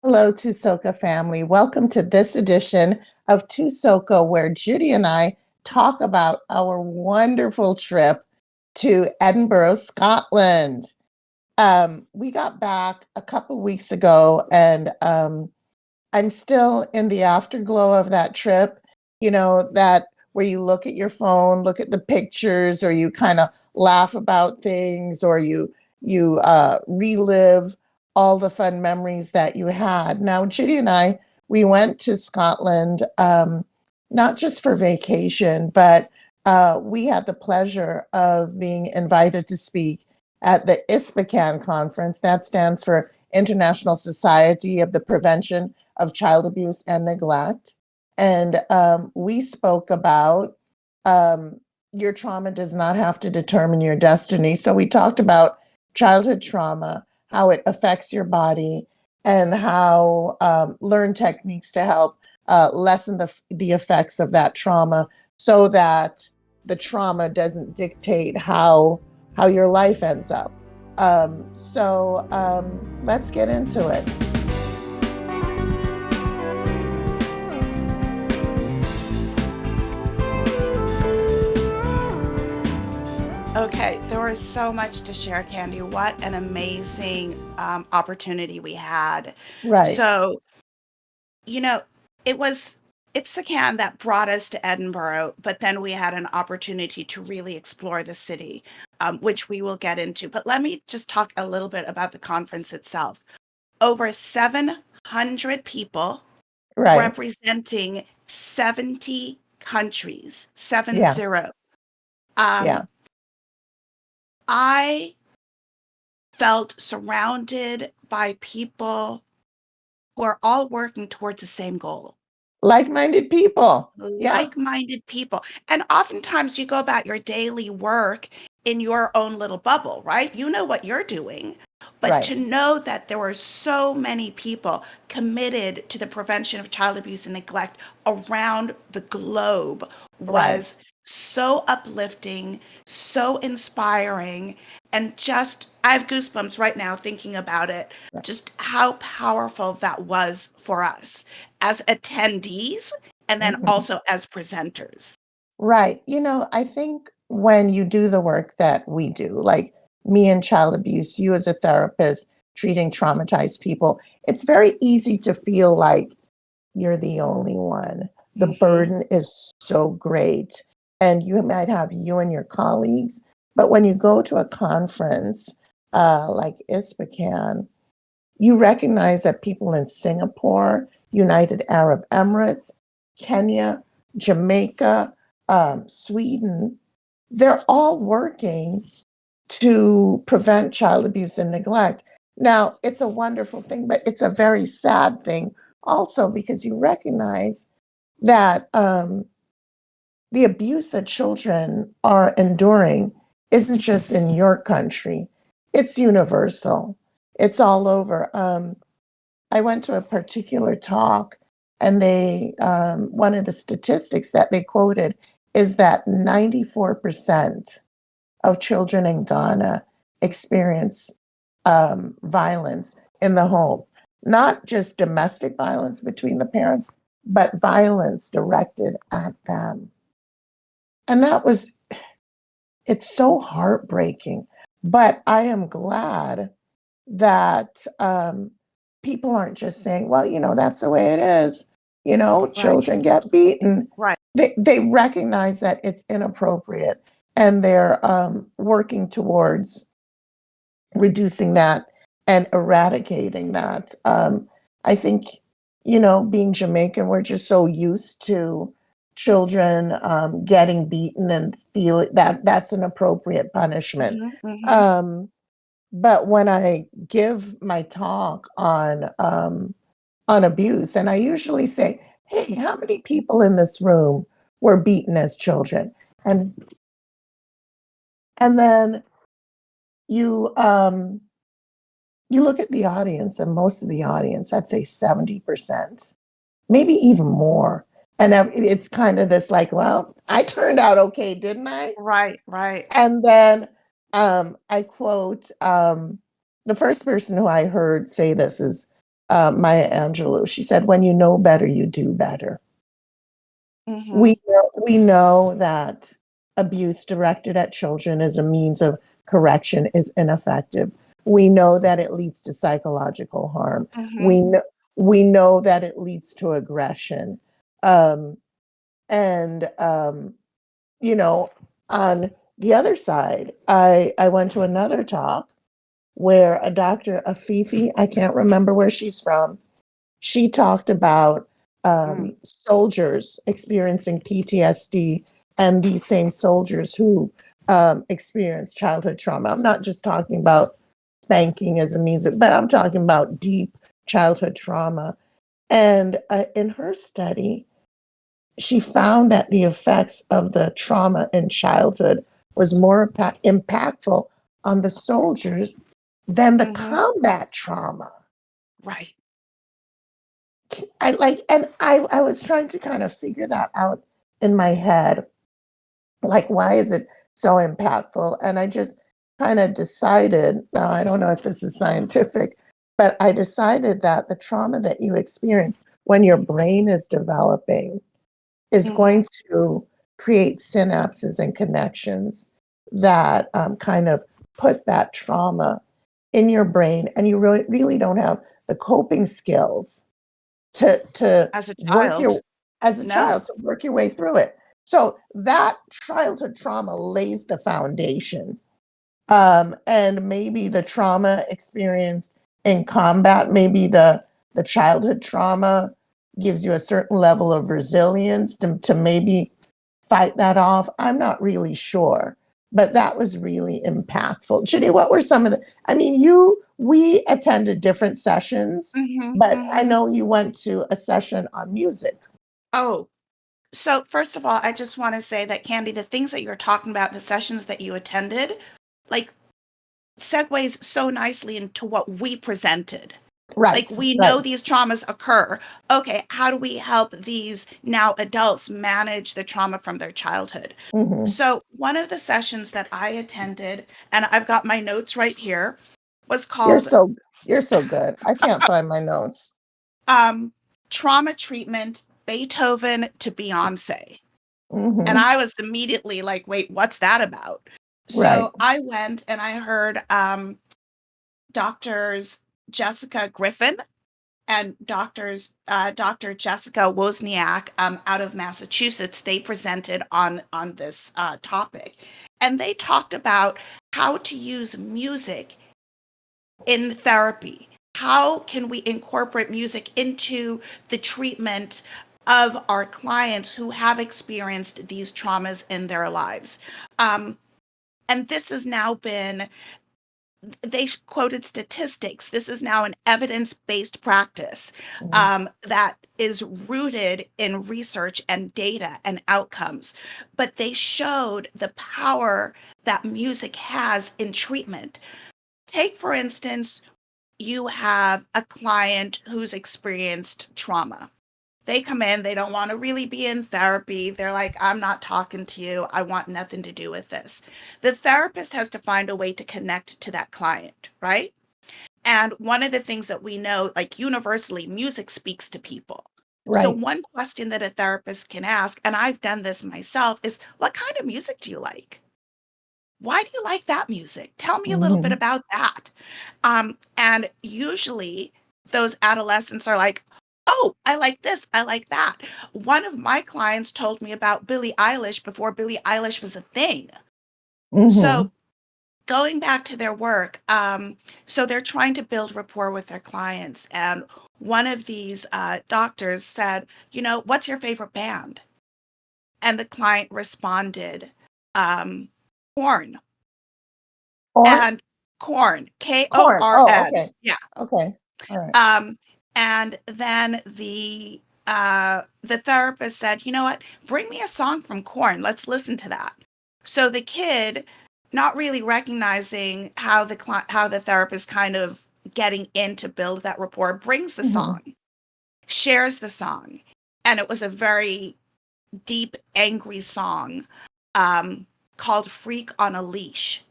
Hello, Tusoka family. Welcome to this edition of Tusoka, where Judy and I talk about our wonderful trip to Edinburgh, Scotland. We got back a couple weeks ago, and I'm still in the afterglow of that trip. You know, that where you look at your phone, look at the pictures, or you kind of laugh about things, or you relive all the fun memories that you had. Now, Judy and I, we went to Scotland, not just for vacation, but we had the pleasure of being invited to speak at the ISPACAN conference. That stands for International Society of the Prevention of Child Abuse and Neglect. And we spoke about your trauma does not have to determine your destiny. So we talked about childhood trauma, how it affects your body, and how learn techniques to help lessen the effects of that trauma so that the trauma doesn't dictate how your life ends up. Let's get into it. Okay, there was so much to share, Candy. What an amazing opportunity we had. Right. So, you know, it was Ipsicam that brought us to Edinburgh, but then we had an opportunity to really explore the city, which we will get into. But let me just talk a little bit about the conference itself. Over 700 people Right. representing 70 countries, seven Yeah. zero. Yeah. Um, I felt surrounded by people who are all working towards the same goal. Like-minded people. Yeah. Like-minded people. And oftentimes you go about your daily work in your own little bubble, right? You know what you're doing. But Right. to know that there were so many people committed to the prevention of child abuse and neglect around the globe Right. was so uplifting, so inspiring, and just, I have goosebumps right now thinking about it, just how powerful that was for us as attendees and then Mhm. also as presenters. Right. I think when you do the work that we do, like me in child abuse, you as a therapist treating traumatized people, it's very easy to feel like you're the only one. The Mm-hmm. burden is so great. And you might have you and your colleagues, but when you go to a conference like ISPACAN, you recognize that people in Singapore, United Arab Emirates, Kenya, Jamaica, Sweden, they're all working to prevent child abuse and neglect. Now, it's a wonderful thing, but it's a very sad thing also because you recognize that the abuse that children are enduring isn't just in your country, it's universal, it's all over. I went to a particular talk, and one of the statistics that they quoted is that 94% of children in Ghana experience violence in the home, not just domestic violence between the parents, but violence directed at them. And it's so heartbreaking. But I am glad that people aren't just saying, well, that's the way it is. Right, Children get beaten. right. They recognize that it's inappropriate, and they're working towards reducing that and eradicating that. I think, being Jamaican, we're just so used to children getting beaten and feel that that's an appropriate punishment. Mm-hmm, mm-hmm. Um, but when I give my talk on abuse, and I usually say, "Hey, how many people in this room were beaten as children?" And and then you you look at the audience, and most of the audience, I'd say 70%, maybe even more. And it's kind of this like, well, I turned out okay, didn't I? Right, right. And then I quote the first person who I heard say this is Maya Angelou. She said, when you know better, you do better. Mm-hmm. We know that abuse directed at children as a means of correction is ineffective. We know that it leads to psychological harm. Mm-hmm. We know that it leads to aggression. Um, and you know, on the other side, I went to another talk where a doctor, Afifi, I can't remember where she's from, she talked about Mm. soldiers experiencing PTSD and these same soldiers who experience childhood trauma. I'm not just talking about spanking as a means of, but I'm talking about deep childhood trauma. And in her study, she found that the effects of the trauma in childhood was more impactful on the soldiers than the Mm-hmm. combat trauma. Right. I was trying to kind of figure that out in my head. Like, why is it so impactful? And I just kind of decided, now I don't know if this is scientific, but I decided that the trauma that you experience when your brain is developing is Mm-hmm. going to create synapses and connections that kind of put that trauma in your brain, and you really don't have the coping skills to As a work child, your as a no. child to work your way through it. So that childhood trauma lays the foundation, and maybe the trauma experienced in combat, maybe the childhood trauma gives you a certain level of resilience to maybe fight that off. I'm not really sure, but that was really impactful. Judy, what were some of the, I mean, we attended different sessions, Mm-hmm. but I Mm-hmm. know you went to a session on music. Oh, so first of all, I just want to say that Candy, the things that you're talking about, the sessions that you attended, like segues so nicely into what we presented. Like Right, we know right. these traumas occur. Okay, how do we help these now adults manage the trauma from their childhood? Hmm. So one of the sessions that I attended, and I've got my notes right here, was You're called so you're so good. I can't find my notes. um, Trauma Treatment Beethoven to Beyonce. And Hmm. I was immediately like, wait, what's that about? Right. So I went and I heard doctors Jessica Griffin and Dr. Jessica Wozniak out of Massachusetts. They presented on this topic, and they talked about how to use music in therapy. How can we incorporate music into the treatment of our clients who have experienced these traumas in their lives? Um, and this has now been, they quoted statistics. This is now an evidence based practice Mhm. that is rooted in research and data and outcomes. But they showed the power that music has in treatment. Take, for instance, you have a client who's experienced trauma. They come in, they don't want to really be in therapy. They're like, I'm not talking to you. I want nothing to do with this. The therapist has to find a way to connect to that client, right? And one of the things that we know, like universally, music speaks to people. So, Right. one question that a therapist can ask, and I've done this myself, is what kind of music do you like? Why do you like that music? Tell me a little bit Hmm. about that. And usually those adolescents are like, oh, I like this, I like that. One of my clients told me about Billie Eilish before Billie Eilish was a thing. Hmm. So going back to their work, so they're trying to build rapport with their clients. And one of these doctors said, what's your favorite band? And the client responded, um, Korn. Or And Korn, corn. Oh, Korn. okay. Yeah. Okay. All right. Um, and then the therapist said, you know what? Bring me a song from Korn. Let's listen to that. So the kid, not really recognizing how the therapist kind of getting in to build that rapport, brings the Hmm. song, shares the song, and it was a very deep, angry song um, called "Freak on a Leash."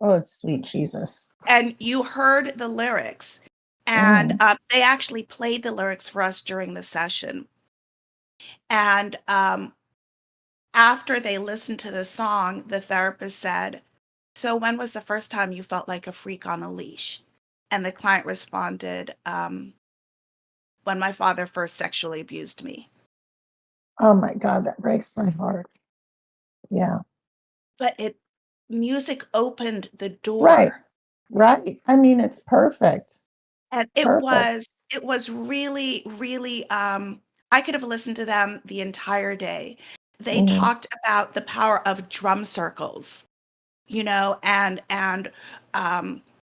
Oh, sweet Jesus. And you heard the lyrics, And Mhm. they actually played the lyrics for us during the session. And after they listened to the song, the therapist said, "So when was the first time you felt like a freak on a leash?" And the client responded, "When my father first sexually abused me." Oh my God, that breaks my heart. Yeah. But music opened the Right. door. Right. I mean, it's perfect. And Perfect. it was really, really, I could have listened to them the entire day. They Mhm. talked about the power of drum circles, and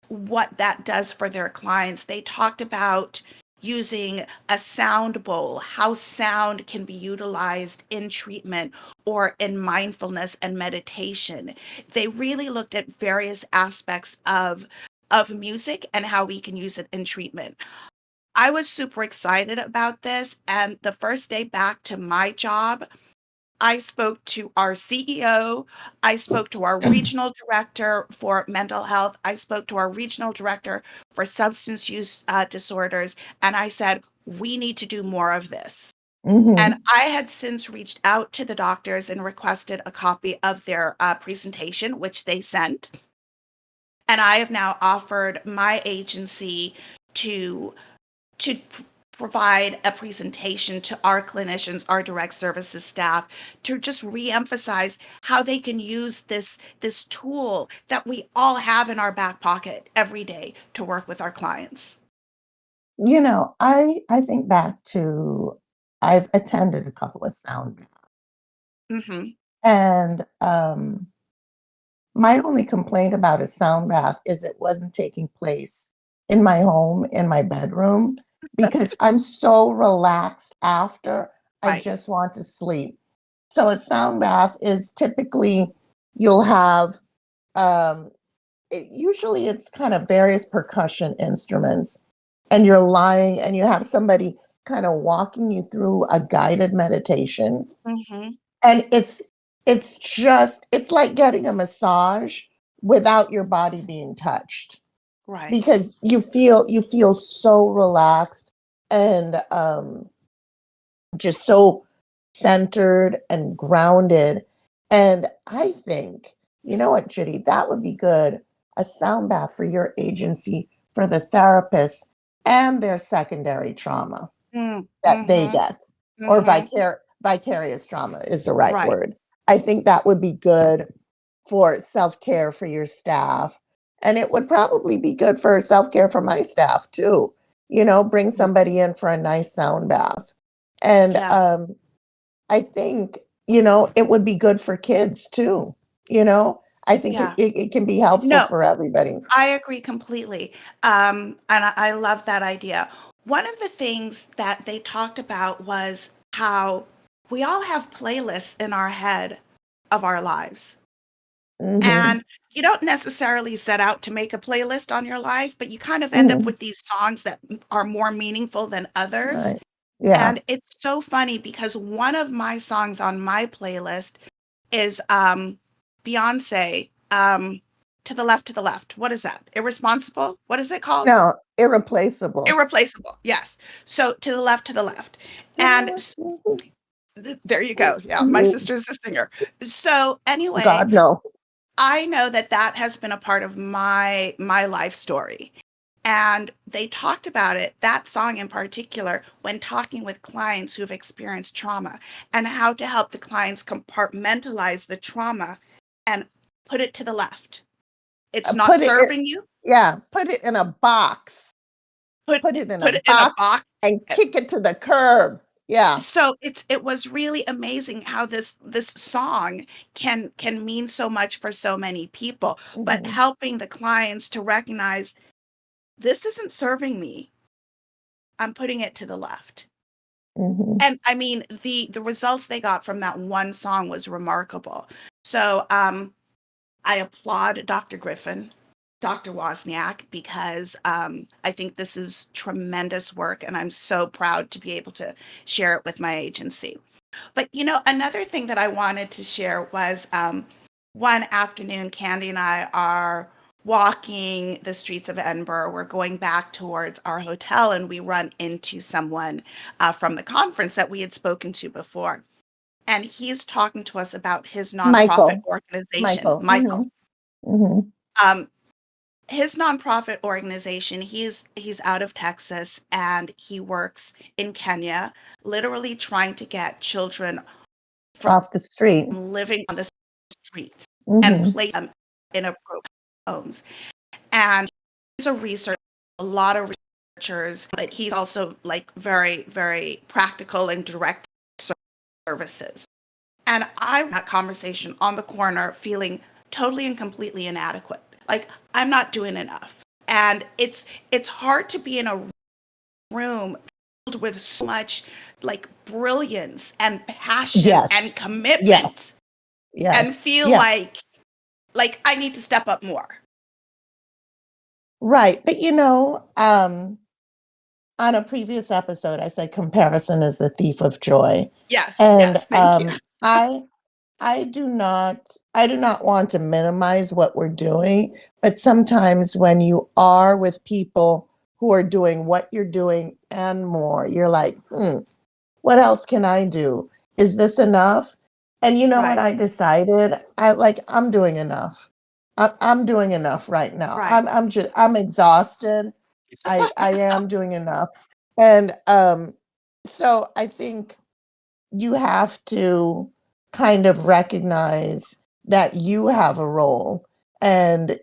what that does for their clients. They talked about using a sound bowl, how sound can be utilized in treatment or in mindfulness and meditation. They really looked at various aspects of music and how we can use it in treatment. I was super excited about this, and the first day back to my job, I spoke to our CEO. I spoke to our regional director for mental health. I spoke to our regional director for substance use disorders. And I said, we need to do more of this. And Mhm. I had since reached out to the doctors and requested a copy of their presentation, which they sent. And I have now offered my agency to to provide a presentation to our clinicians, our direct services staff, to just reemphasize how they can use this tool that we all have in our back pocket every day to work with our clients. I think back to I've attended a couple of sound Hmm. and my only complaint about a sound bath is it wasn't taking place in my home, in my bedroom, because I'm so relaxed after. I Right. just want to sleep. So a sound bath is typically you'll have usually it's kind of various percussion instruments, and you're lying and you have somebody kind of walking you through a guided meditation, Hmm. and it's like getting a massage without your body being touched, Right. because you feel so relaxed and just so centered and grounded. And I think, you know what, Judy, that would be good. A sound bath for your agency for the therapists and their secondary trauma that they Mm-hmm. get, or Hmm. vicarious trauma is the right Right. word. I think that would be good for self care for your staff. And it would probably be good for self care for my staff too. Bring somebody in for a nice sound bath. And Yeah. I think, it would be good for kids too. You know, I think it, Yeah. it, it can be helpful No, for everybody. I agree completely. And I love that idea. One of the things that they talked about was how we all have playlists in our head of our lives. Hmm. And you don't necessarily set out to make a playlist on your life, but you kind of end up Hmm. with these songs that are more meaningful than others. Right. Yeah. And it's so funny because one of my songs on my playlist is Beyonce, To the Left, to the Left. What is that? Irresponsible? What is it called? No, irreplaceable. Irreplaceable. Yes. So To the Left, to the Left. And there you go. Yeah, my sister's a singer. So anyway, God, no. I know that that has been a part of my life story. And they talked about it, that song in particular, when talking with clients who've experienced trauma and how to help the clients compartmentalize the trauma and put it to the left. It's not Put it in, serving you. yeah, put it in a box. Put Put it in a put it in a box box. and kick it to the curb. Yeah. So it was really amazing how this song can mean so much for so many people, but Hmm. helping the clients to recognize this isn't serving me. I'm putting it to the left. Hmm. And I mean, the results they got from that one song was remarkable. So I applaud Dr. Griffin, Dr. Wozniak, because I think this is tremendous work, and I'm so proud to be able to share it with my agency. But another thing that I wanted to share was one afternoon, Candy and I are walking the streets of Edinburgh. We're going back towards our hotel, and we run into someone from the conference that we had spoken to before. And he's talking to us about his nonprofit Michael. organization, Michael. Michael. Mm-hmm. Um, his nonprofit organization, he's out of Texas, and he works in Kenya, literally trying to get children from Off the street. living on the streets and Mm-hmm. place them in appropriate homes. And he's a lot of researchers, but he's also like very, very practical and direct services. And I had that conversation on the corner feeling totally and completely inadequate. Like I'm not doing enough. And it's hard to be in a room filled with so much like brilliance and passion and Yes. commitment Yes. and Yes. feel Yeah. like I need to step up more. Right. But on a previous episode, I said comparison is the thief of joy. Yes, And yes, thank you. I do not want to minimize what we're doing, but sometimes when you are with people who are doing what you're doing and more, you're like, what else can I do? Is this enough? And you know what Right, I decided? I'm doing enough. I'm doing enough right now. right. I'm exhausted. I am doing enough. And so I think you have to kind of recognize that you have a role. And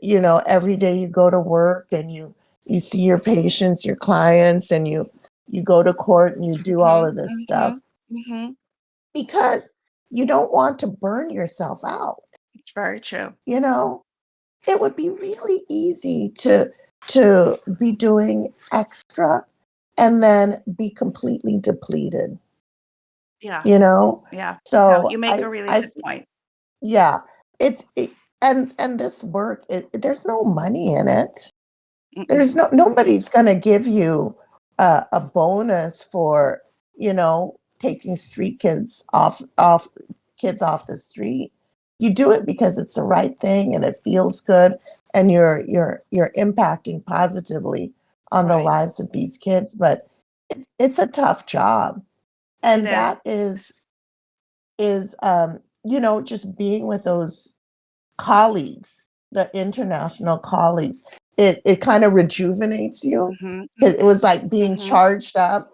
every day you go to work and you see your patients, your clients, and you go to court and you do all of Mhm, this stuff mhm, mhm. because you don't want to burn yourself out. It's very true. You know, it would be really easy to be doing extra and then be completely depleted. Yeah, you know yeah. No, so you make a really I good point. yeah, and this work, there's no money in it. Mm-mm. There's nobody's going to give you a bonus for taking street kids off the street. You do it because it's the right thing and it feels good, and you're impacting positively on the Right. lives of these kids. But it's a tough job, It and is. that is just being with those colleagues, the international colleagues. It kind of rejuvenates you. Mhm, It was like being mhm. charged up,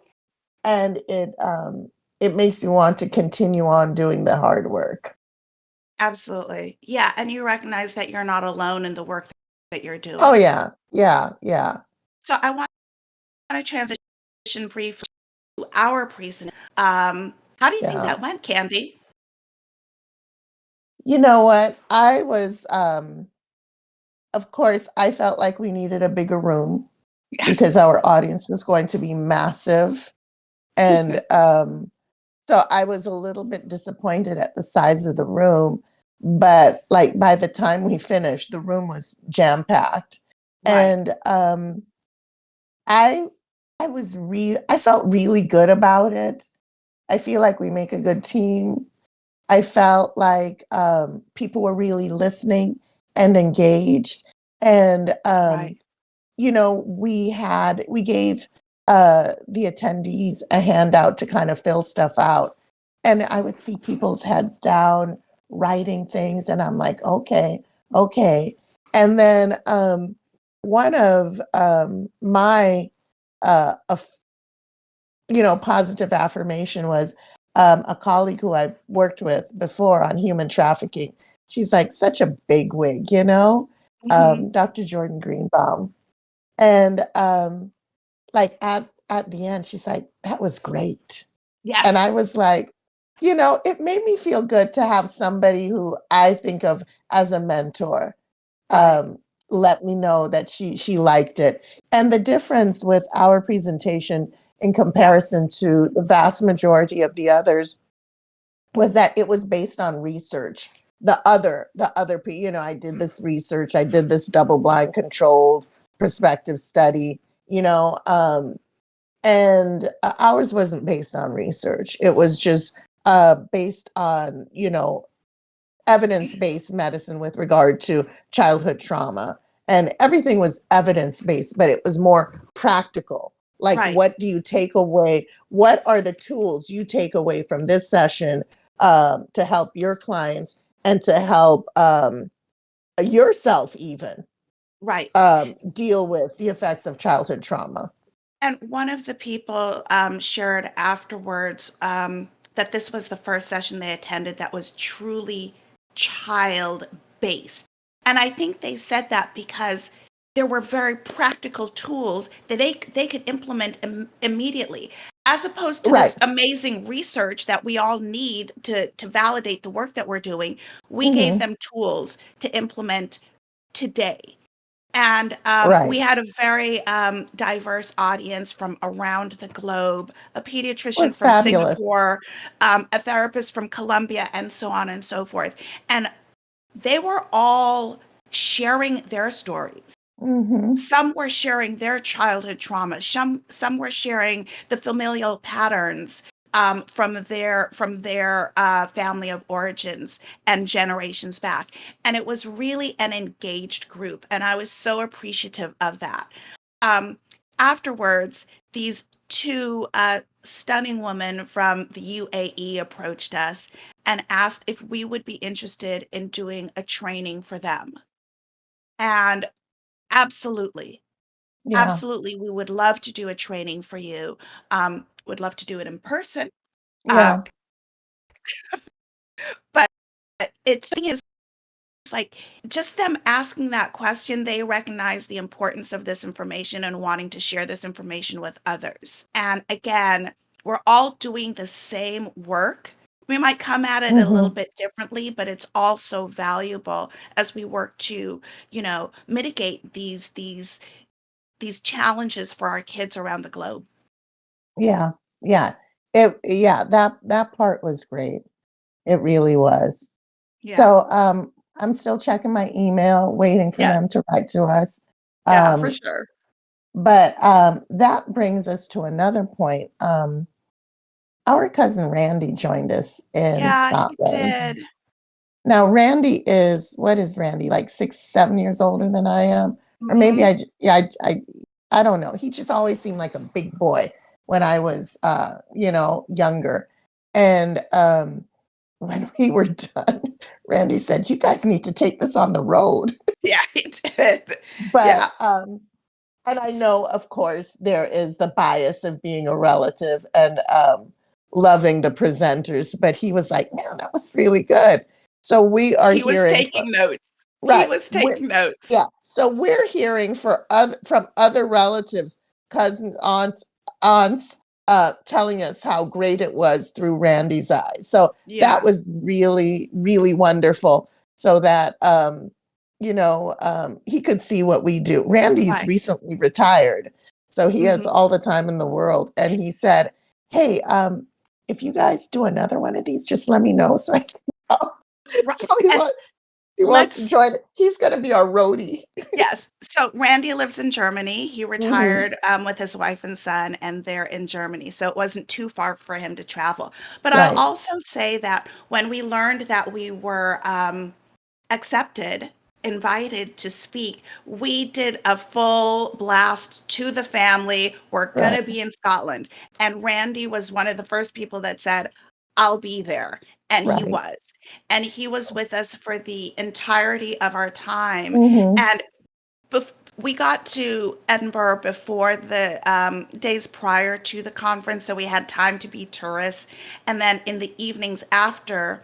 and it makes you want to continue on doing the hard work. Absolutely. Yeah, and you recognize that you're not alone in the work that you're Oh doing. yeah, yeah, yeah, So I want to transition briefly to our presentation. How do you think yeah. that went, Candy? You know what? I was of course I felt like we needed a bigger room Yes. because our audience was going to be massive. And so I was a little bit disappointed at the size of the room, but like by the time we finished, the room was jam packed. Right. And I I felt really good about it. I feel like we make a good team. I felt like people were really listening and engaged. And Right. we gave the attendees a handout to kind of fill stuff out, and I would see people's heads down writing things, and I'm like, okay, okay. And then one of my positive affirmation was a colleague who I've worked with before on human trafficking. She's like such a big wig, Mhm. Dr. Jordan Greenbaum. And like at the end, she's like, "That was great." And I Yes. was like, it made me feel good to have somebody who I think of as a mentor Right. um, let me know that she liked it. And the difference with our presentation in Yeah. comparison to the vast majority of the others was that it was based on research. I did this research, I did this double blind controlled prospective study, and ours wasn't based on research. It was just based on, evidence based medicine with regard to childhood trauma. and everything was evidence-based, but it was more practical. Like, Right. what do you take away? What are the tools you take away from this session to help your clients and to help yourself even Right. deal with the effects of childhood trauma? And one of the people shared afterwards that this was the first session they attended that was truly child based. And I think they said that because there were very practical tools that they could implement immediately, as opposed to Right. this amazing research that we all need to validate the work that we're doing. We gave Hmm. them tools to implement today. And we Right. had a very diverse audience from around the globe, a It pediatrician was from fabulous. Singapore, a therapist from Colombia, and so on and so forth. And they were all sharing their stories. Hmm. Some were sharing their childhood trauma. Some were sharing the familial patterns from their family of origins and generations back. And it was really an engaged group, and I was so appreciative of that. Um, Afterwards, these two stunning women from the UAE approached us and asked if we would be interested in doing a training for them. And absolutely. Yeah. Absolutely, we would love to do a training for you. Would love to do it in person. Uh, Yeah. but it's thing is like just them asking that question, they recognize the importance of this information and wanting to share this information with others. And again, we're all doing the same work. We might come at it a little Hmm. bit differently, but it's also valuable as we work to, mitigate these challenges for our kids around the globe. Yeah. Yeah. Yeah, that part was great. It really was. Yeah. So, I'm still checking my email, waiting for Yes. them to write to us. Yeah, for Um, sure. but that brings us to another point. Our cousin Randy joined us in Yeah, he Scotland. did. Now, Randy is, what is Randy, like 6, 7 years older than I am? Or maybe Mhm. yeah, I don't know. He just always seemed like a big boy when I was, younger. And when we were done, Randy said, "You guys need to take this on the road." Yeah, he did. But Yeah. and I know, of course, there is the bias of being a relative and loving the presenters, but he was like, "Man, that was really good." So we are He was hearing for taking notes. He right. was taking notes. Yeah. So we're hearing from other relatives, cousins, aunts, telling us how great it was through Randy's eyes. So that Yeah. was really, really wonderful. So that he could see what we do. Randy's Right. recently retired, so he has Mhm. all the time in the world. And he said, "Hey, if you guys do another one of these, just let me know so I can come." Right. So And he wants to let's join. He's going to be our roadie. yes. So Randy lives in Germany. He Hmm. retired with his wife and son, and they're in Germany. So it wasn't too far for him to travel. But I'll Right. also say that when we learned that we were accepted, invited to speak, we did a full blast to the family. We're going Right. to be in Scotland. And Randy was one of the first people that said, I'll be there. And he Right. was. And he was with us for the entirety of our time. Hmm. And we got to Edinburgh before the days prior to the conference, so we had time to be tourists. And then in the evenings after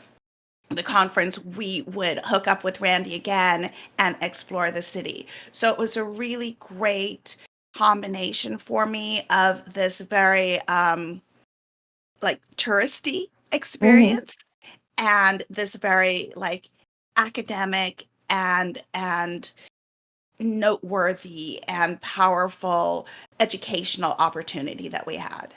the conference, we would hook up with Randy again and explore the city. So it was a really great combination for me of this very like touristy Hmm. experience and this very like academic and noteworthy and powerful educational opportunity that we had.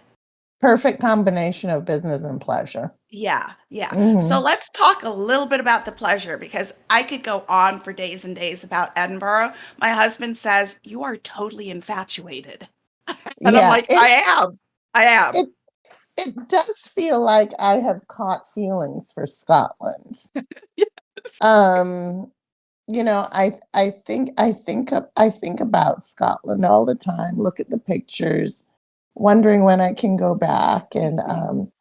Perfect combination of business and pleasure. Yeah, yeah. So Hmm. let's talk a little bit about the pleasure because I could go on for days and days about Edinburgh. My husband says, "You are totally infatuated." And I'm Yeah. like, "I am. I am." It it does feel like I have caught feelings for Scotland. Yes. Um, I think about Scotland all the time, look at the pictures, wondering when I can go back. And Mhm.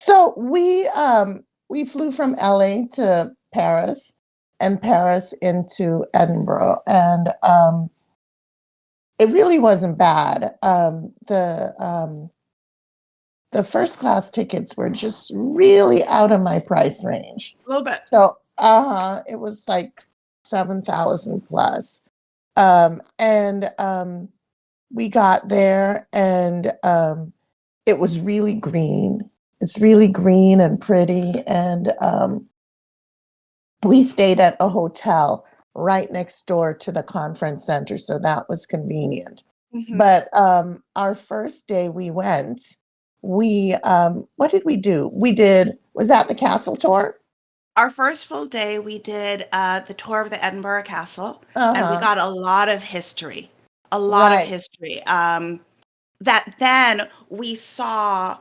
so we flew from LA to Paris and Paris into Edinburgh. And it really wasn't bad. The first class tickets were just really out of my price range. A little bit. So it was like 7,000 plus. And we got there and it was really green. It's really green and pretty. And we stayed at a hotel right next door to the conference center. So that was convenient. Mhm. But our first day we went, what did we do? Was that the castle tour? Our first full day, we did the tour of the Edinburgh Castle, and we Uh-huh. got a lot of history, a lot of Right, history. That then we saw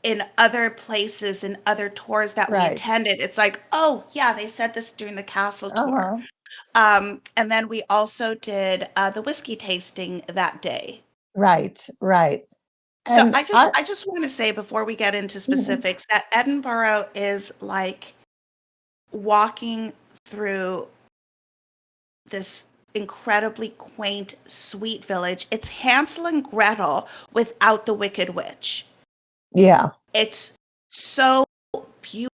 in other places in other tours that we right. attended. It's like, oh yeah, they said this during the castle tour. Uh-huh. And then we also did the whiskey tasting that day. Right, right. So And I just want to say before we get into mhm, specifics that Edinburgh is like walking through this incredibly quaint, sweet village. It's Hansel and Gretel without the Wicked Witch. yeah, It's so beautiful.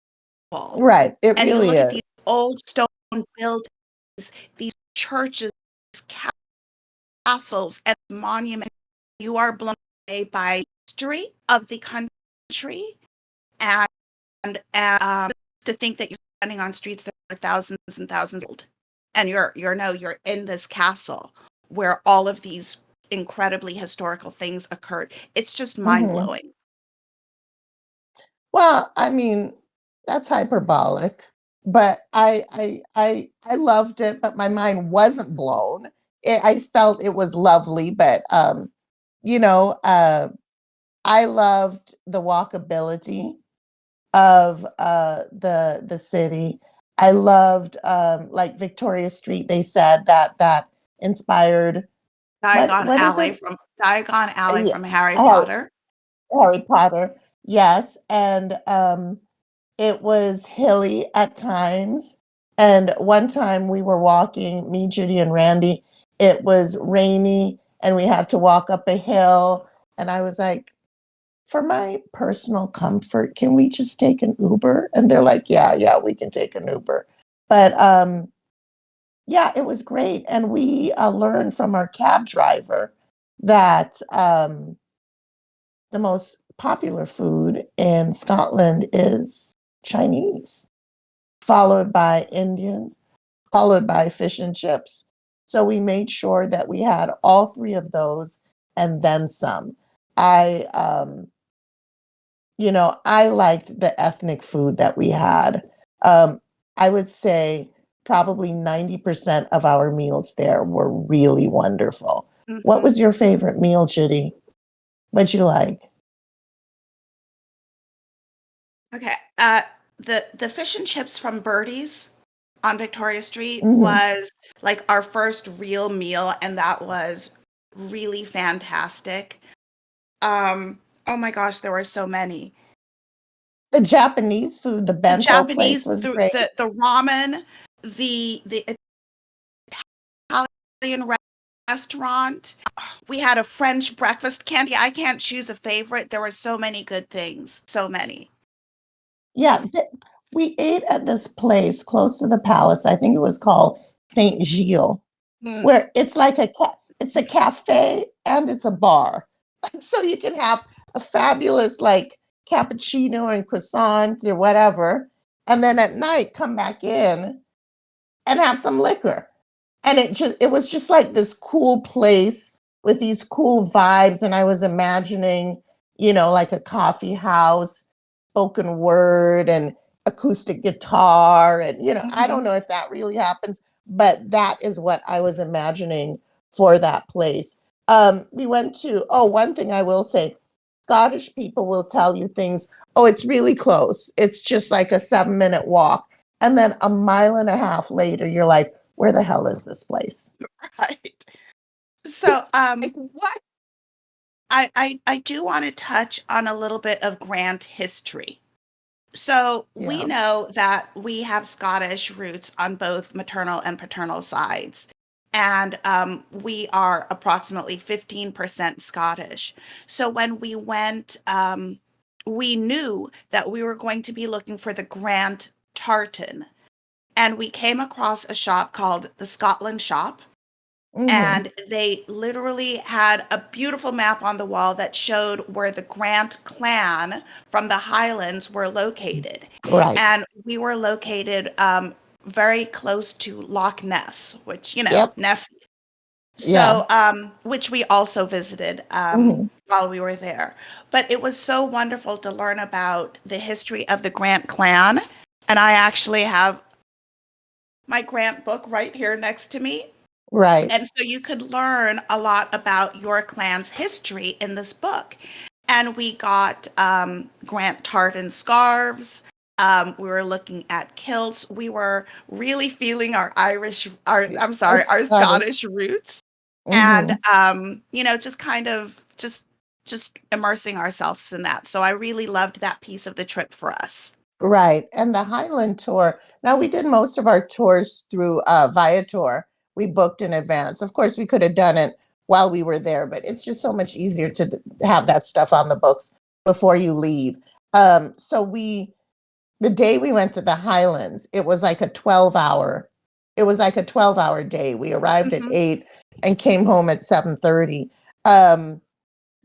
right. It And you really look at these is. old stone buildings, these churches, these castles, and monuments. You are blown away by history of the country and to think that you're standing on streets that are thousands and thousands old, and you're in this castle where all of these incredibly historical things occurred. It's just mind Mhm. blowing. Well, I mean, that's hyperbolic, but I loved it, but my mind wasn't blown. I felt it was lovely, but you know, I loved the walkability of the city. I loved like Victoria Street. They said that inspired what is it? Diagon Alley Yeah, from Harry Harry, Potter. Harry Potter. Yes, and it was hilly at times. And one time we were walking, me, Judy, and Randy. It was rainy, and we had to walk up a hill. And I was like, for my personal comfort, can we just take an Uber? And they're like, yeah, yeah, we can take an Uber. But yeah, it was great. And we learned from our cab driver that the most popular food in Scotland is Chinese, followed by Indian, followed by fish and chips. So we made sure that we had all three of those and then some. I I liked the ethnic food that we had. Um, I would say probably 90% of our meals there were really wonderful. What Hmm. was your favorite meal, Judy? What'd you like? Okay. The fish and chips from Birdie's on Victoria Street Hmm. was like our first real meal, and that was really fantastic. Oh my gosh, there were so many. The Japanese food, the The bento place Japanese, was the great. the, the ramen, the Italian restaurant. We had a French breakfast candy. I can't choose a favorite. There were so many good things. So many. Yeah, we ate at this place close to the palace. I think it was called Saint Gilles, Mm. where it's a cafe and it's a bar. So you can have a fabulous like cappuccino and croissant or whatever, and then at night come back in and have some liquor. And it was just like this cool place with these cool vibes. And I was imagining, like a coffee house, spoken word and acoustic guitar. And, I don't Hmm. know if that really happens, but that is what I was imagining for that place. We went to, oh, one thing I will say, Scottish people will tell you things. Oh, it's really close. It's just like a 7-minute walk. And then a mile and a half later, you're like, where the hell is this place? Right. So Like, what? I do want to touch on a little bit of Grant history. So we Yeah. know that we have Scottish roots on both maternal and paternal sides. And we are approximately 15% Scottish. So when we went, we knew that we were going to be looking for the Grant tartan. And we came across a shop called the Scotland Shop, Hmm. and they literally had a beautiful map on the wall that showed where the Grant clan from the Highlands were located. Right. And we were located very close to Loch Ness, which, Yep. Ness. Yeah. So, which we also visited Hmm. while we were there. But it was so wonderful to learn about the history of the Grant clan. And I actually have my Grant book right here next to me. Right. And so you could learn a lot about your clan's history in this book. And we got Grant tartan scarves. We were looking at kilts. We were really feeling our Scottish. Scottish roots. And Hmm. just kind of just immersing ourselves in that. So I really loved that piece of the trip for us. Right. And the Highland tour. Now we did most of our tours through Viator. We booked in advance. Of course, we could have done it while we were there, but it's just so much easier to have that stuff on the books before you leave. So the day we went to the Highlands, it was like a 12-hour day. We arrived at Hmm. 8 and came home at 7:30. Um,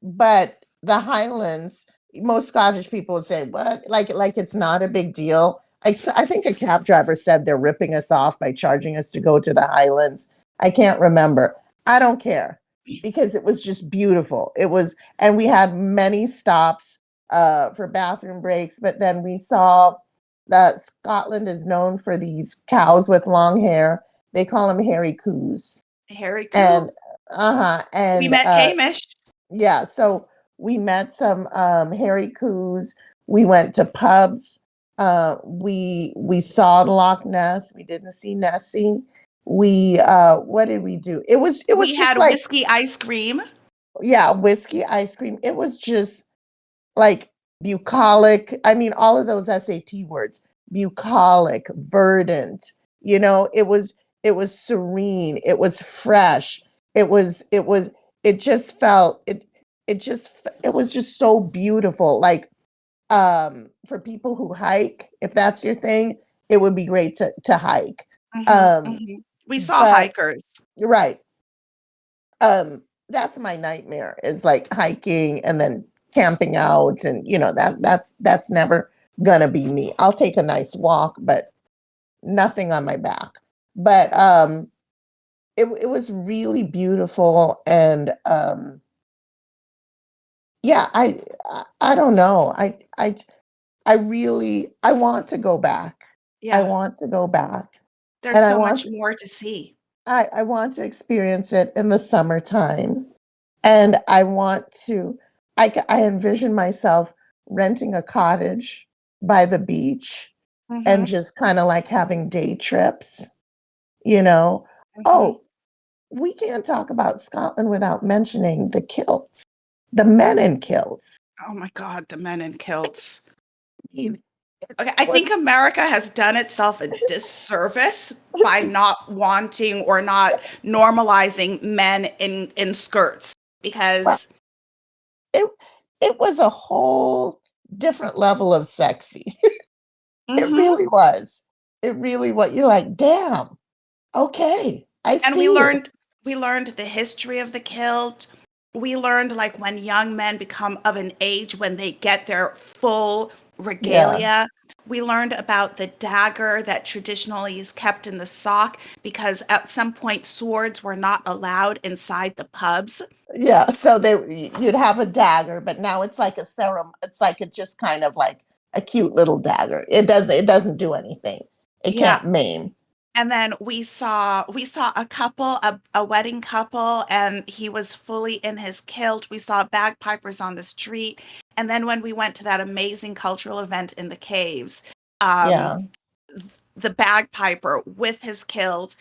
but the Highlands, most Scottish people would say, "What? Like it's not a big deal." I think a cab driver said they're ripping us off by charging us to go to the Highlands. I can't remember. I don't care because it was just beautiful. It was, and we had many stops for bathroom breaks. But then we saw that Scotland is known for these cows with long hair. They call them hairy coos, Harry and Coo. We and met Hamish. yeah, so we met some hairy coos. We went to pubs. We saw Loch Ness. We didn't see Nessie. We what did we do? It was We just had like, whiskey ice cream. yeah, whiskey ice cream. It was just like bucolic. I mean, all of those SAT words: bucolic, verdant. It was serene. It was fresh. It was it just felt it was just so beautiful. Like, for people who hike, if that's your thing, it would be great to hike. Hmm. Um, Hmm. We saw but hikers. you're right. That's my nightmare, is like hiking and then camping out, and that's never gonna be me. I'll take a nice walk, but nothing on my back. But it was really beautiful, and yeah, I don't know. I really I want to go back. I Yeah, want to go back, there's and so much more to see. I want to experience it in the summertime. And I envision myself renting a cottage by the beach and Hmm. just kind of like having day trips, you know. Hmm. Oh, we can't talk about Scotland without mentioning the kilts, the men in kilts. Oh my God, the men in kilts. It Okay, I think was, America has done itself a disservice by not wanting or not normalizing men in skirts well, because it, it was a whole different level of sexy. It hmm. really was. It really was. You're like, damn, okay, I And see you. we learned the history of the kilt. We learned like when young men become of an age when they get their full Yeah. regalia. We learned about the dagger that traditionally is kept in the sock because at some point swords were not allowed inside the pubs. Yeah, so you'd have a dagger, but now it's like a serum. It's like it just kind of like a cute little dagger. It doesn't do anything. It Yeah. can't maim. And then we saw a couple, a wedding couple, and he was fully in his kilt. We saw bagpipers on the street. And then when we went to that amazing cultural event in the caves, um, Yeah. the bagpiper with his kilt,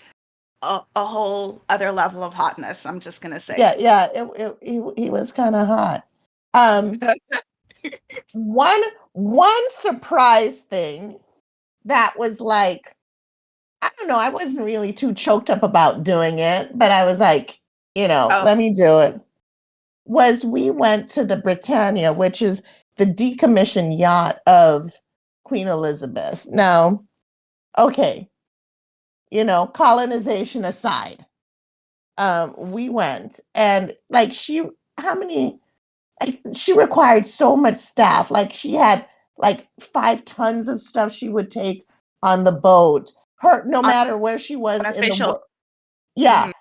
a whole other level of hotness. I'm just gonna say Yeah, it. yeah. He was kind of hot. Um, one surprise thing that was like, I don't know, I wasn't really too choked up about doing it, but I was like, Oh, let me do it. Was we went to the Britannia, which is the decommissioned yacht of Queen Elizabeth. Now, okay, colonization aside, we went and like how many, like she required so much staff. Like she had like 5 tons of stuff she would take on the boat. No matter where she was in the unofficial. world. Yeah,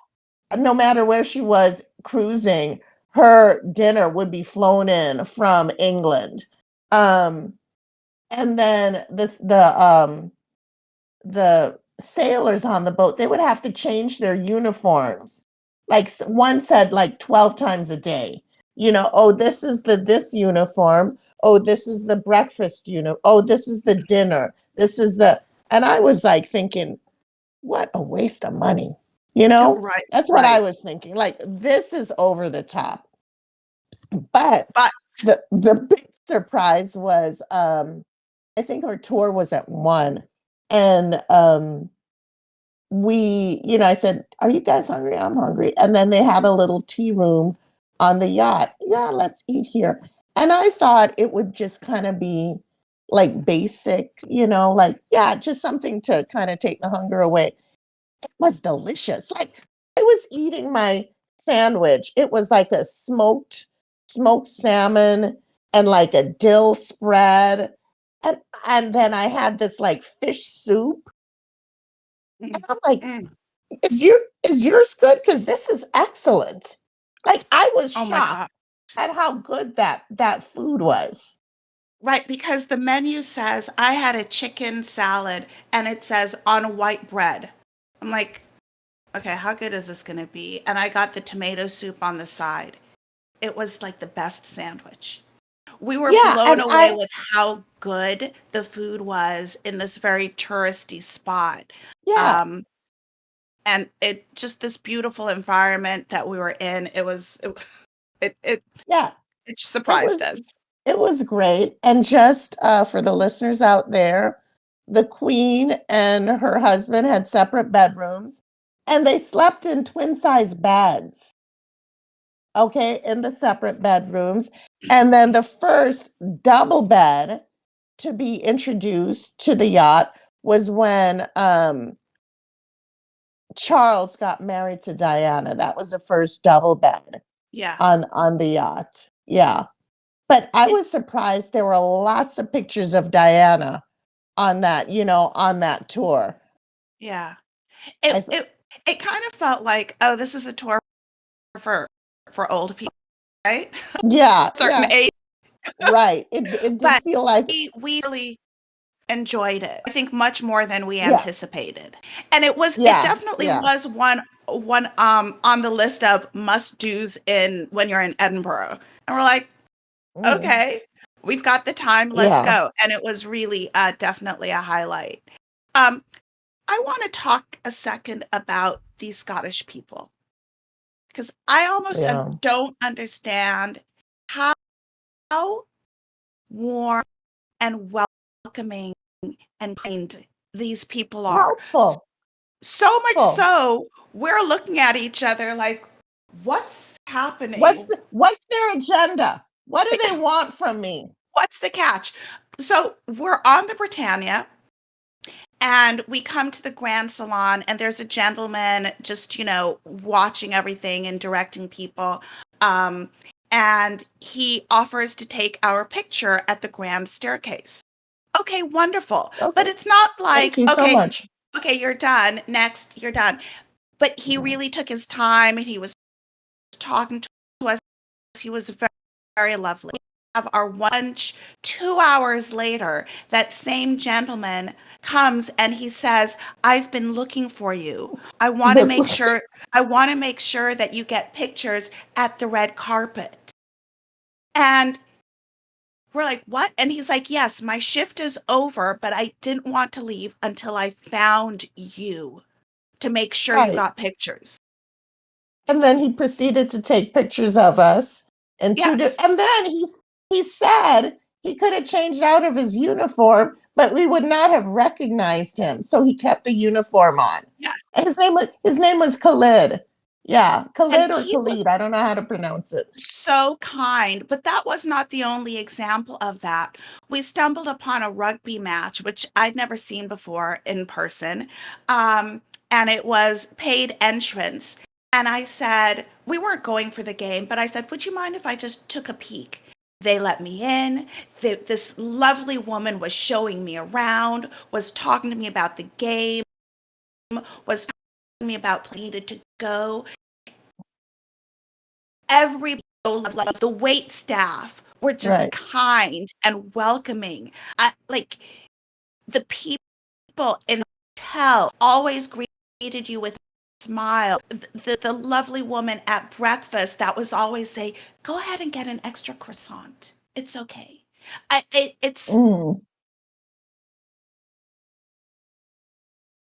Mhm. no matter where she was cruising, her dinner would be flown in from England. Um, and then the sailors on the boat, they would have to change their uniforms. Like one said, like 12 times a day. Oh, this is this uniform. Oh, this is the breakfast uniform. Oh, this is the dinner. This is and I was like thinking, what a waste of money. Right, That's what I right. was thinking. Like, this is over the top. But But the big surprise was I think our tour was at 1. And I said, "Are you guys hungry? I'm hungry." And then they had a little tea room on the yacht. Yeah, let's eat here. And I thought it would just kind of be like basic, like, yeah, just something to kind of take the hunger away. Was delicious. Like I was eating my sandwich. It was like a smoked salmon and like a dill spread. And then I had this like fish soup. And mm, I'm like, mm. is yours good? Because this is excellent. Like I was Oh my shocked God. at how good that food was. Right, because the menu says I had a chicken salad and it says on white bread. I'm like, okay, how good is this going to be? And I got the tomato soup on the side. It was like the best sandwich. We were Yeah, blown and away with how good the food was in this very touristy spot. yeah, Um, and it just this beautiful environment that we were in. It it, yeah. it It surprised was us. it was great. And just for the listeners out there, the queen and her husband had separate bedrooms and they slept in twin size beds, okay, in the separate bedrooms. And then the first double bed to be introduced to the yacht was when Charles got married to Diana. That was the first double bed Yeah. on the yacht. Yeah. But I It was surprised there were lots of pictures of Diana on that tour. yeah. I It thought, it it kind of felt like, oh, this is a tour for old people, right? yeah, Certain yeah, age, right. It did but feel like, we really enjoyed it. I think much more than we yeah, anticipated. And it yeah, definitely yeah. was one on the list of must-dos in when you're in Edinburgh. And we're like, Mm, okay, we've got the time, let's yeah, go. And it was really definitely a highlight. Um, I want to talk a second about these Scottish people because I almost yeah. don't understand how warm and welcoming and kind these people are. Helpful, So much full. so, we're looking at each other like, what's happening? What's their agenda? What do they want from me? What's the catch? So we're on the Britannia and we come to the Grand Salon, and there's a gentleman just, watching everything and directing people. Um, and he offers to take our picture at the grand staircase. Okay, wonderful. But Okay, it's not thank like, you so much. okay, you're done. Next, you're done. But he really took his time and he was talking to us. He was very, very lovely. We have our lunch. 2 hours later, that same gentleman comes and he says, I've been looking for you. I want to make sure that you get pictures at the red carpet. And We're like, what? And he's like, yes, my shift is over, but I didn't want to leave until I found you to make sure you Right. got pictures. And then he proceeded to take pictures of us and Yes. and then he said he could have changed out of his uniform, but we would not have recognized him. So he kept the uniform on. Yes. And his name was Khalid. Yeah, And Khalid or he was Khalid. I don't know how to pronounce it. so kind, but that was not the only example of that. We stumbled upon a rugby match, which I'd never seen before in person, and it was paid entrance. And I said, we weren't going for the game, but I said, would you mind if I just took a peek? They let me in. This lovely woman was showing me around, was talking to me about the game, was talking to me about needed to go. Every like the wait staff were just Right. kind and welcoming. Like the people in the hotel always greeted you with a smile. The lovely woman at breakfast that was always say, "Go ahead and get an extra croissant. It's okay." It's Mm.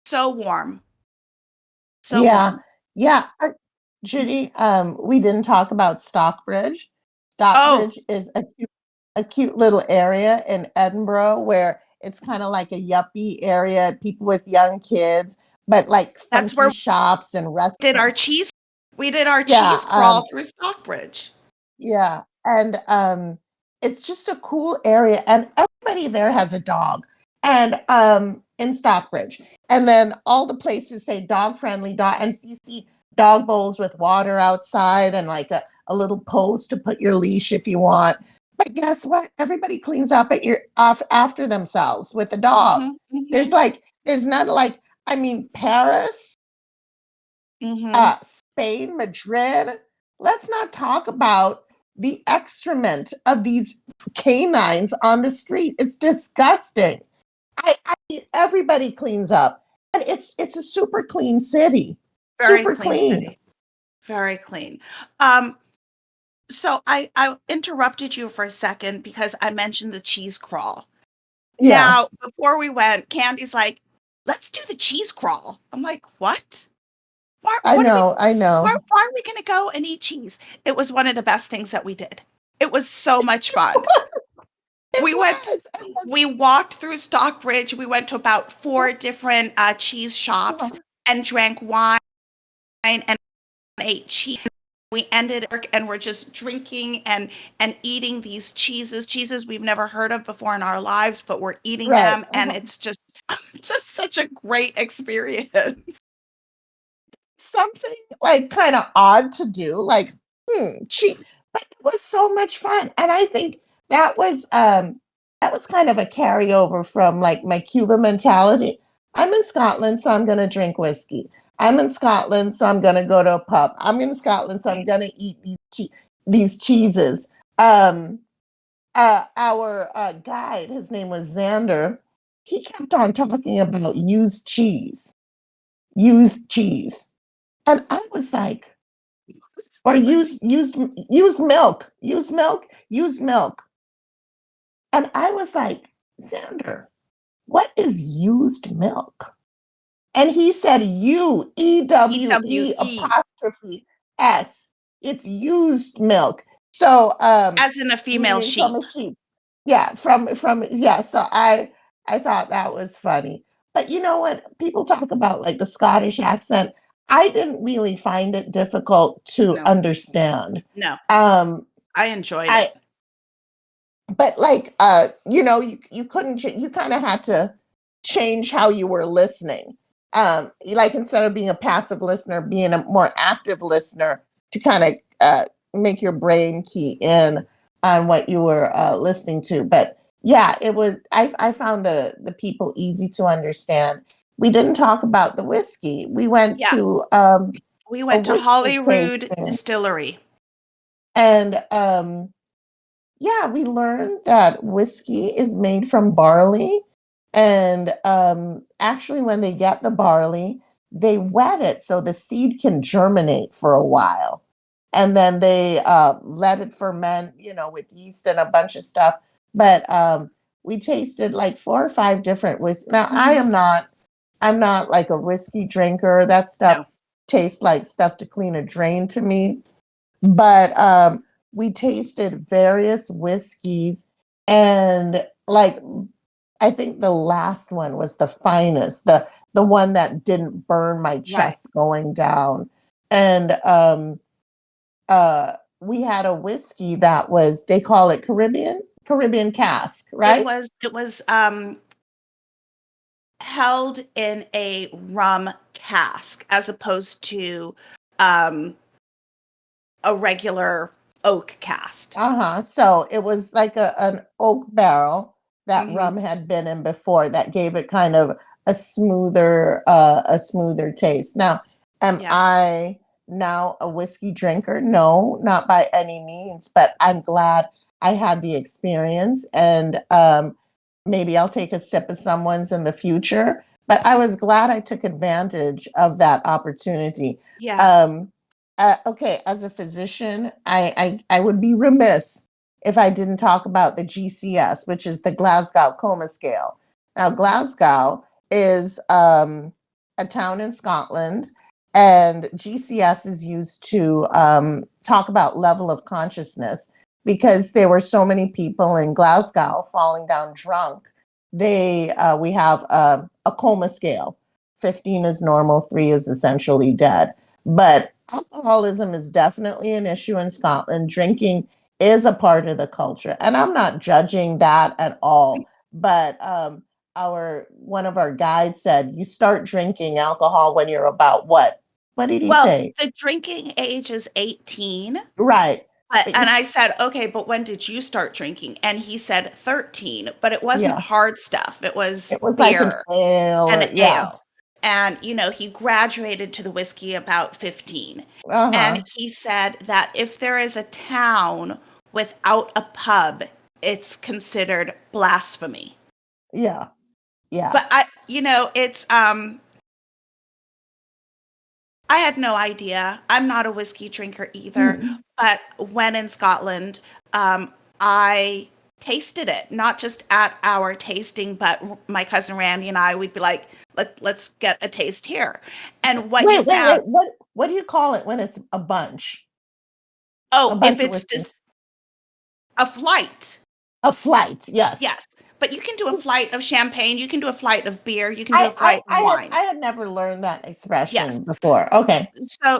so warm, so Yeah. warm. Yeah. Judy, we didn't talk about Stockbridge. Oh, Stockbridge is a cute little area in Edinburgh where it's kind of like a yuppie area, people with young kids, but like that's funky where shops and did our restaurants. cheese. We did our Yeah, cheese crawl through Stockbridge. yeah, and it's just a cool area, and everybody there has a dog, and in Stockbridge, and then all the places say dog friendly dog, and you see dog bowls with water outside, and like a little post to put your leash if you want. But guess what? Everybody cleans up at your off after themselves with the dog. Mm-hmm, mm-hmm, There's none like I mean Paris, mm-hmm. Spain, Madrid. Let's not talk about the excrement of these canines on the street. It's disgusting. I mean, everybody cleans up, and it's a super clean city, Very super clean clean. city. Very clean. Um, so I interrupted you for a second because I mentioned the cheese crawl. Yeah, Now, before we went, Candy's like, "Let's do the cheese crawl." I'm like, "What? Why? I What are we? know, I Why, know. why are we going to go and eat cheese?" It was one of the best things that we did. It was so much fun. It We went. was. We walked through Stockbridge. We went to about four different cheese shops and drank wine and ate cheese. We ended and we're just drinking and eating these cheeses we've never heard of before in our lives, but we're eating Right. them, and it's just such a great experience. Something like kind of odd to do, like cheap, but it was so much fun. And I think that was kind of a carryover from like my Cuba mentality. I'm in Scotland, so I'm gonna drink whiskey. I'm in Scotland, so I'm gonna go to a pub. I'm in Scotland, so I'm gonna eat these cheeses. Um our guide, his name was Xander, he kept on talking about used cheese. And I was like, or It was use milk, use milk. And I was like, Xander, what is used milk? And he said Ewe EWE, apostrophe S. It's used milk. So as in a female meaning from sheep. a sheep. Yeah, from yeah. So I thought that was funny. But you know what? People talk about like the Scottish accent. I didn't really find it difficult to No, understand. no, Um, I enjoyed I it. but like you couldn't you kind of had to change how you were listening. Like instead of being a passive listener, being a more active listener to kind of make your brain key in on what you were listening to. But yeah, it was I found the people easy to understand. We didn't talk about the whiskey. We went Yeah, to we a went to whiskey Holyrood tasting, Distillery. and yeah, we learned that whiskey is made from barley. And actually, when they get the barley, they wet it so the seed can germinate for a while. And then they let it ferment, with yeast and a bunch of stuff but we tasted like 4 or 5 different whiskeys. Now I'm not like a whiskey drinker. That No. stuff tastes like stuff to clean a drain to me. But we tasted various whiskeys, and like I think the last one was the finest, the one that didn't burn my Right. chest going down. And we had a whiskey that was, they call it Caribbean cask, right? It was held in a rum cask as opposed to um a regular oak cask. So it was like an oak barrel that Hmm. rum had been in before that gave it kind of a smoother taste. Now, am Yeah. I now a whiskey drinker? No, not by any means, but I'm glad I had the experience, and maybe I'll take a sip of someone's in the future. But I was glad I took advantage of that opportunity. Yeah. Um, okay, as a physician, I would be remiss if I didn't talk about the GCS, which is the Glasgow Coma Scale. Now, Glasgow is a town in Scotland, and GCS is used to talk about level of consciousness because there were so many people in Glasgow falling down drunk. We have a coma scale. 15 is normal, 3 is essentially dead. But alcoholism is definitely an issue in Scotland. Drinking is a part of the culture, and I'm not judging that at all. But our one of our guides said you start drinking alcohol when you're about what? What did he Well, say? the drinking age is 18. Right. But But and I said, "Okay, but when did you start drinking?" And he said 13, but it wasn't yeah, hard stuff. It was it was like an beer ale and or yeah. ale. And, he graduated to the whiskey about 15. And Uh-huh. he said that if there is a town without a pub, it's considered blasphemy. Yeah. Yeah. But it's I had no idea. I'm not a whiskey drinker either, Mm. but when in Scotland, I tasted it, not just at our tasting, but my cousin Randy and I, we'd be like, let's get a taste here. And what you found, Wait. What do you call it when it's a bunch? A oh, if bunch of it's whiskey. just a flight, A flight, yes. yes. But you can do a flight of champagne, you can do a flight of beer, you can do a flight of wine. I had never learned that Yes. expression before. Okay.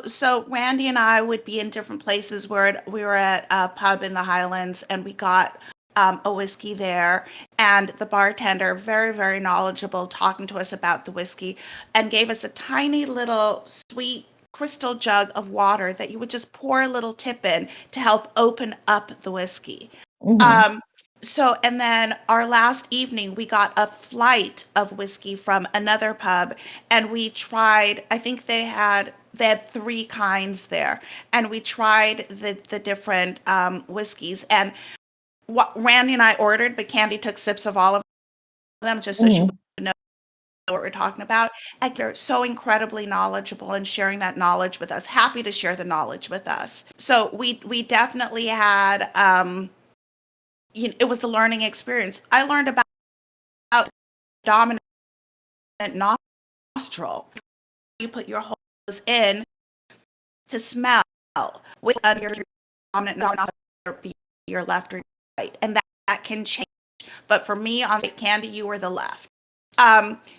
So Randy and I would be in different places where we were at a pub in the Highlands and we got a whiskey there, and the bartender, very, very knowledgeable, talking to us about the whiskey, and gave us a tiny little sweet crystal jug of water that you would just pour a little tip in to help open up the whiskey. Hmm. Um, and then our last evening, we got a flight of whiskey from another pub, and we tried. I think they had 3 kinds there, and we tried the different whiskeys. And what Randy and I ordered, but Candy took sips of all of them just so she would Hmm. know what we're talking about. And they're so incredibly knowledgeable and sharing that knowledge with us. Happy to share the knowledge with us. So we definitely had. It was a learning experience. I learned about dominant nostril. You put your hose in to smell with your dominant nostril, be your left or right, and that can change. But for me, on Candy, you were the left.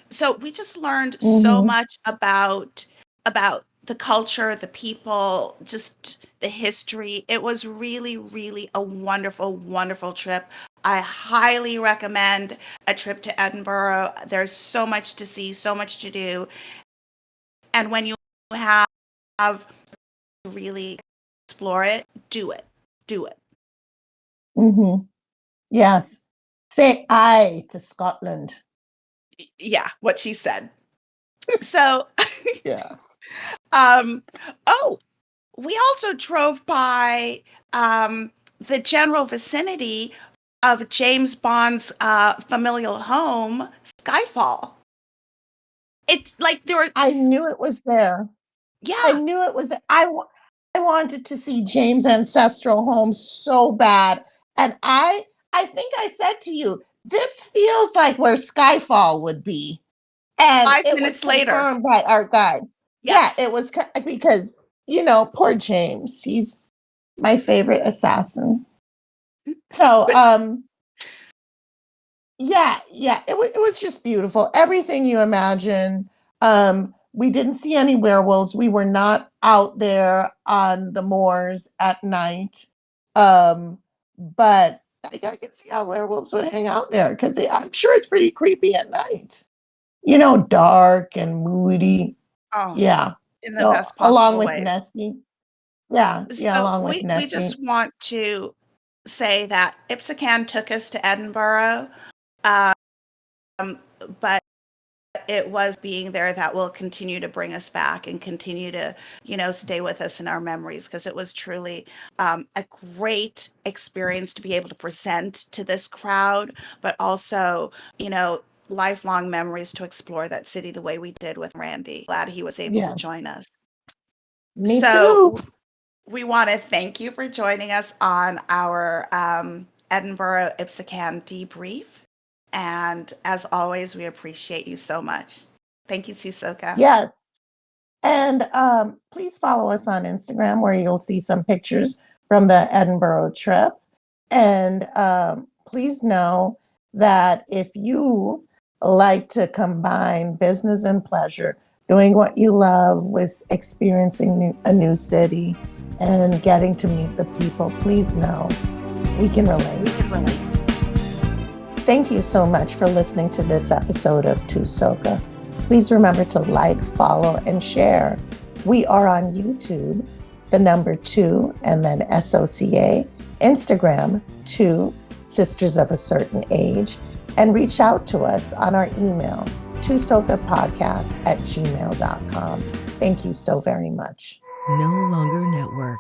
So we just learned so Hmm. much about the culture, the people, just the history. It was really, really a wonderful, wonderful trip. I highly recommend a trip to Edinburgh. There's so much to see, so much to do. And when you have to really explore it, do it. Do it. Hmm. Yes. Say aye to Scotland. Yeah, what she said. So, Yeah. um, oh, we also drove by the general vicinity of James Bond's familial home, Skyfall. It's like there were, I knew it was there. I yeah, knew it was there. I wanted to see James' ancestral home so bad. And I think I said to you, this feels like where Skyfall would be. And 5 it was minutes later. confirmed by our guide. Yes. Yeah, it was because, poor James, he's my favorite assassin. So, yeah, it was just beautiful. Everything you imagine. We didn't see any werewolves. We were not out there on the moors at night. But I could see how werewolves would hang out there because I'm sure it's pretty creepy at night. Dark and moody. Oh, Yeah. in the So best along possible with ways. Yeah, yeah, So along with we Nessie. just want to say that Ipsacan took us to Edinburgh, um, but it was being there that will continue to bring us back and continue to, stay with us in our memories, because it was truly a great experience to be able to present to this crowd, but also, lifelong memories to explore that city the way we did with Randy. Glad he was able to Yes. join us. Me too. So we want to thank you for joining us on our Edinburgh Ipsacan debrief. And as always, we appreciate you so much. Thank you, Susoka. Yes. And please follow us on Instagram where you'll see some pictures from the Edinburgh trip. And please know that if you like to combine business and pleasure, doing what you love with experiencing a new city and getting to meet the people, please know we can relate. We can relate. Thank you so much for listening to this episode of Tusoka. Please remember to like, follow, and share. We are on YouTube, the number 2, and then SOCA, Instagram, 2 Sisters of a Certain Age, and reach out to us on our email, tusokapodcast@gmail.com. Thank you so very much. No Longer Network.